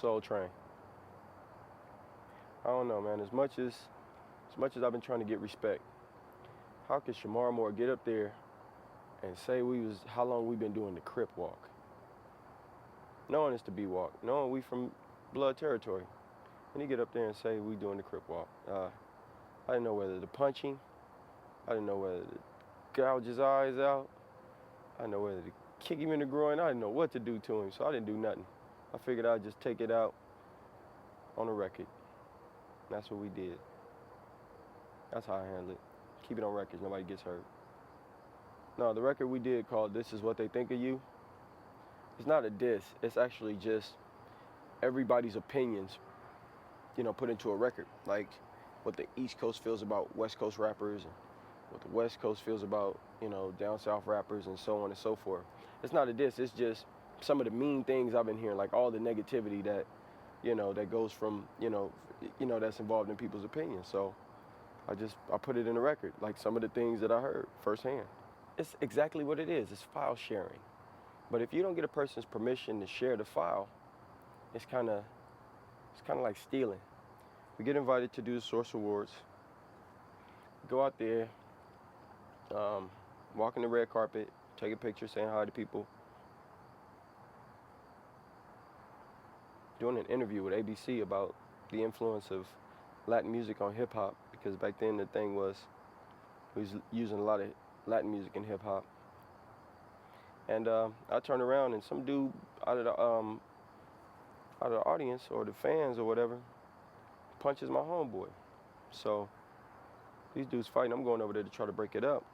Soul Train. I don't know, man. As much as I've been trying to get respect, how could Shamar Moore get up there and say how long we've been doing the Crip Walk? Knowing it's the B Walk, knowing we from blood territory. And he get up there and say we doing the Crip Walk. I didn't know whether to punch him. I didn't know whether to gouge his eyes out. I didn't know whether to kick him in the groin. I didn't know what to do to him, so I didn't do nothing. I figured I'd just take it out on the record. That's what we did. That's how I handle it. Keep it on records, nobody gets hurt. No, the record we did called This Is What They Think of You, it's not a diss. It's actually just everybody's opinions, put into a record. Like what the East Coast feels about West Coast rappers and what the West Coast feels about, down South rappers and so on and so forth. It's not a diss. It's just some of the mean things I've been hearing, like all the negativity that, that goes from, that's involved in people's opinions. So I put it in a record, like some of the things that I heard firsthand. It's exactly what it is. It's file sharing. But if you don't get a person's permission to share the file, it's kind of like stealing. We get invited to do the Source Awards. Go out there, walk in the red carpet, take a picture, saying hi to people. Doing an interview with ABC about the influence of Latin music on hip hop, because back then the thing was we was using a lot of Latin music in hip hop. And I turned around and some dude out of the audience or the fans or whatever punches my homeboy. So these dudes fighting. I'm going over there to try to break it up.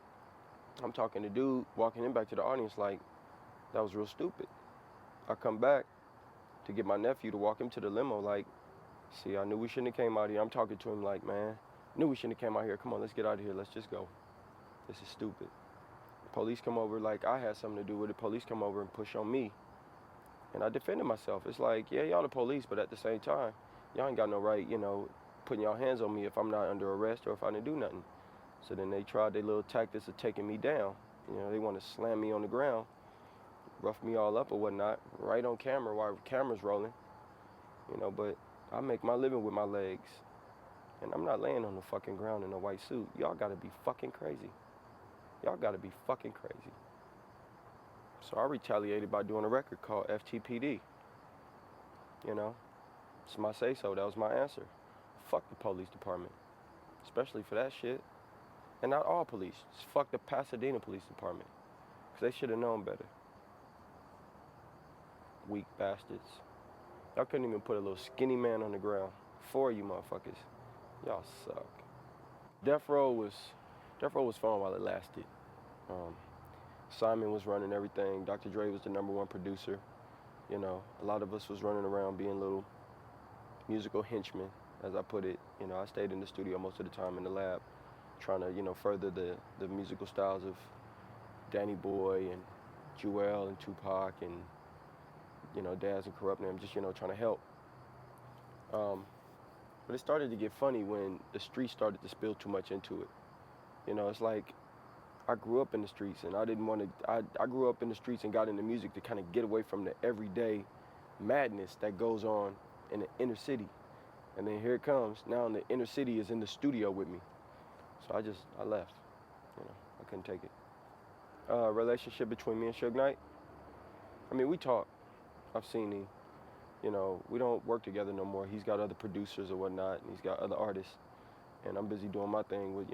I'm talking to dude, walking him back to the audience like, that was real stupid. I come back to get my nephew to walk him to the limo like, see, I knew we shouldn't have came out here. I'm talking to him like, man, knew we shouldn't have came out here. Come on, let's get out of here. Let's just go. This is stupid. Police come over like I had something to do with it. Police come over and push on me. And I defended myself. It's like, yeah, y'all the police, but at the same time, y'all ain't got no right, putting y'all hands on me if I'm not under arrest or if I didn't do nothing. So then they tried their little tactics of taking me down. They want to slam me on the ground, rough me all up or whatnot, right on camera while the camera's rolling. But I make my living with my legs. And I'm not laying on the fucking ground in a white suit. Y'all gotta be fucking crazy. Y'all gotta be fucking crazy. So I retaliated by doing a record called FTPD. It's my say-so. That was my answer. Fuck the police department, especially for that shit. And not all police. Just fuck the Pasadena Police Department, because they should have known better. Weak bastards. Y'all couldn't even put a little skinny man on the ground. 4 of you motherfuckers. Y'all suck. Death Row was fun while it lasted. Simon was running everything. Dr. Dre was the #1 producer. A lot of us was running around being little musical henchmen, as I put it. I stayed in the studio most of the time in the lab, trying to, further the musical styles of Danny Boy and Jewel and Tupac and, Daz and Corrupt Name, just, trying to help. But it started to get funny when the streets started to spill too much into it. It's like I grew up in the streets and I didn't want to, I grew up in the streets and got into music to kind of get away from the everyday madness that goes on in the inner city. And then here it comes. Now the inner city is in the studio with me. So I left. I couldn't take it. Relationship between me and Suge Knight. I mean, we talk. I've seen him. We don't work together no more. He's got other producers or whatnot, and he's got other artists. And I'm busy doing my thing with,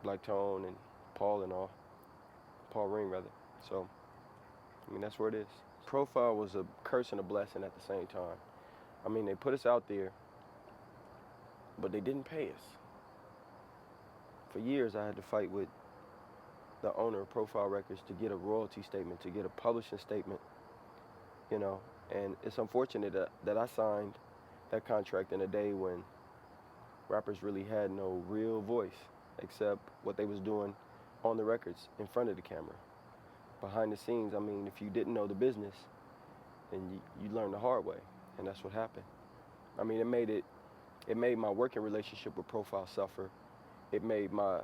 Black Tone and Paul and all. Paul Ring, rather. So, that's where it is. Profile was a curse and a blessing at the same time. They put us out there, but they didn't pay us. For years, I had to fight with the owner of Profile Records to get a royalty statement, to get a publishing statement, And it's unfortunate that I signed that contract in a day when rappers really had no real voice except what they was doing on the records in front of the camera. Behind the scenes, if you didn't know the business, then you learned the hard way, and that's what happened. It made my working relationship with Profile suffer. It made my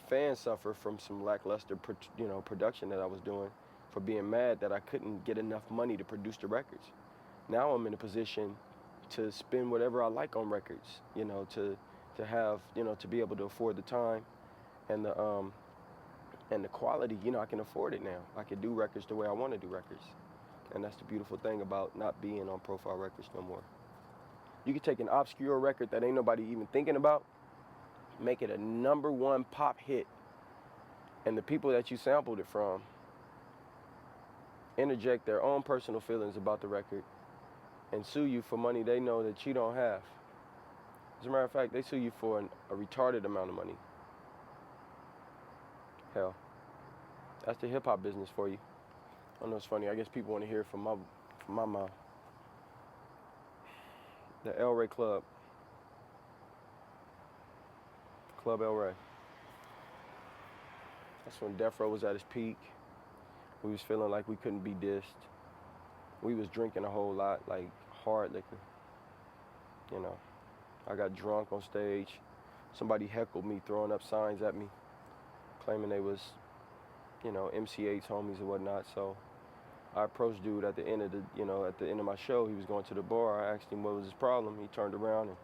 fans suffer from some lackluster, production that I was doing, for being mad that I couldn't get enough money to produce the records. Now I'm in a position to spend whatever I like on records, to have, to be able to afford the time and the quality. I can afford it now. I can do records the way I want to do records. And that's the beautiful thing about not being on Profile Records no more. You can take an obscure record that ain't nobody even thinking about, make it a #1 pop hit, and the people that you sampled it from interject their own personal feelings about the record and sue you for money they know that you don't have. As a matter of fact, they sue you for a retarded amount of money. Hell, that's the hip-hop business for you. I know it's funny. I guess people want to hear from my mouth. The El Rey Club El Rey. That's when Death Row was at his peak. We was feeling like we couldn't be dissed. We was drinking a whole lot, like hard liquor. I got drunk on stage. Somebody heckled me, throwing up signs at me, claiming they was, MC8's homies or whatnot. So I approached dude at the end of my show. He was going to the bar. I asked him what was his problem. He turned around and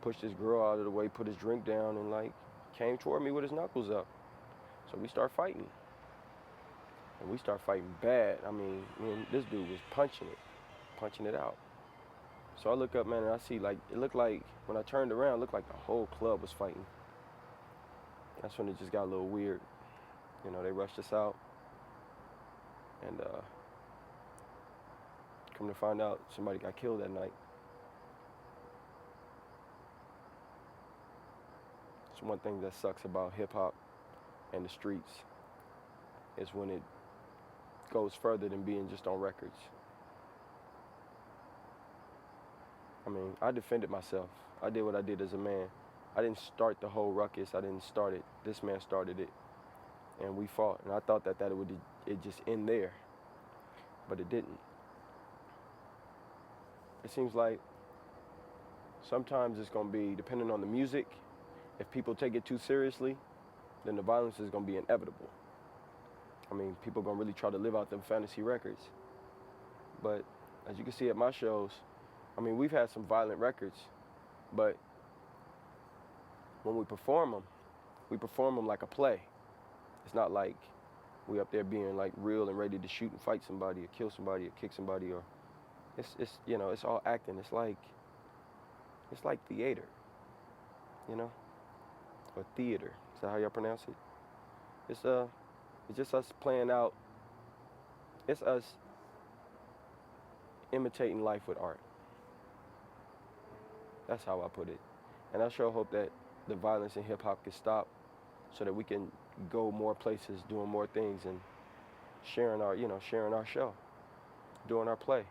pushed his girl out of the way, put his drink down, and came toward me with his knuckles up. So we start fighting. And we start fighting bad. I mean, this dude was punching it out. So I look up, man, and I see, it looked like, when I turned around, it looked like the whole club was fighting. That's when it just got a little weird. They rushed us out. And come to find out, somebody got killed that night. It's one thing that sucks about hip-hop and the streets is when it goes further than being just on records. I mean, I defended myself. I did what I did as a man. I didn't start the whole ruckus. I didn't start it. This man started it. And we fought. And I thought that it would just end there. But it didn't. It seems like sometimes it's going to be, depending on the music, if people take it too seriously, then the violence is going to be inevitable. I mean, people are going to really try to live out them fantasy records. But as you can see at my shows, I mean, we've had some violent records, but when we perform them like a play. It's not like we up there being real and ready to shoot and fight somebody or kill somebody or kick somebody, or it's all acting. It's like theater, or theater. Is that how y'all pronounce it? It's just us playing out. It's us imitating life with art. That's how I put it. And I sure hope that the violence in hip-hop can stop so that we can go more places, doing more things, and sharing our show, doing our play.